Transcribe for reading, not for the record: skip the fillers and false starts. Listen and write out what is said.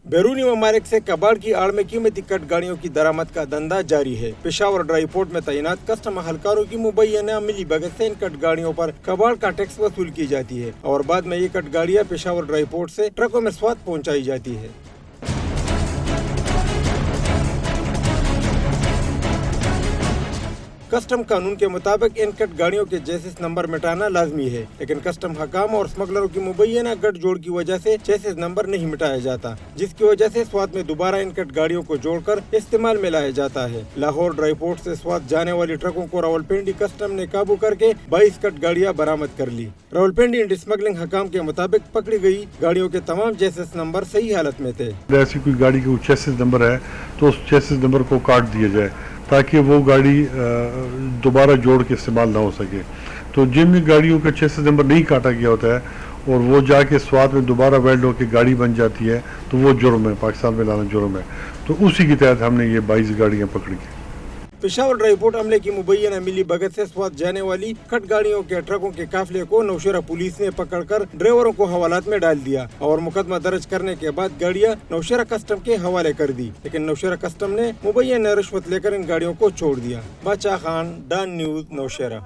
بیرونی ممالک سے کباڑ کی آڑ میں قیمتی کٹ گاڑیوں کی درآمد کا دھندا جاری ہے۔ پشاور ڈرائی پورٹ میں تعینات کسٹم اہلکاروں کی مبینہ ملی بھگت سے ان کٹ گاڑیوں پر کباڑ کا ٹیکس وصول کی جاتی ہے اور بعد میں یہ کٹ گاڑیاں پشاور ڈرائی پورٹ سے ٹرکوں میں سوات پہنچائی جاتی ہے۔ کسٹم قانون کے مطابق ان کٹ گاڑیوں کے چیسس نمبر مٹانا لازمی ہے، لیکن کسٹم حکام اور اسمگلروں کی مبینہ گٹھ جوڑ کی وجہ سے چیسس نمبر نہیں مٹایا جاتا، جس کی وجہ سے سوات میں دوبارہ ان کٹ گاڑیوں کو جوڑ کر استعمال میں لایا جاتا ہے۔ لاہور ڈرائی پورٹ سے سوات جانے والی ٹرکوں کو راولپنڈی کسٹم نے قابو کر کے 22 کٹ گاڑیاں برآمد کر لی۔ راولپنڈی اینٹی اسمگلنگ حکام کے مطابق پکڑی گئی گاڑیوں کے تمام چیسس نمبر صحیح حالت میں تھے۔ ایسی کوئی گاڑی کا چیسس نمبر ہے تو اس چیسس نمبر کو کاٹ دیا جائے تاکہ وہ گاڑی دوبارہ جوڑ کے استعمال نہ ہو سکے۔ تو جن گاڑیوں کا چیسس نمبر نہیں کاٹا گیا ہوتا ہے اور وہ جا کے سوات میں دوبارہ ویلڈ ہو کے گاڑی بن جاتی ہے تو وہ جرم ہے، پاکستان میں لانا جرم ہے۔ تو اسی کے تحت ہم نے یہ 22 گاڑیاں پکڑی ہیں۔ پشاور ڈرائی پورٹ عملے کی مبینہ ملی بھگت سے سوات جانے والی کٹ گاڑیوں کے ٹرکوں کے قافلے کو نوشہرہ پولیس نے پکڑ کر ڈرائیوروں کو حوالات میں ڈال دیا اور مقدمہ درج کرنے کے بعد گاڑیاں نوشہرہ کسٹم کے حوالے کر دی، لیکن نوشہرہ کسٹم نے مبینہ رشوت لے کر ان گاڑیوں کو چھوڑ دیا۔ باچا خان، ڈان نیوز، نوشہرہ۔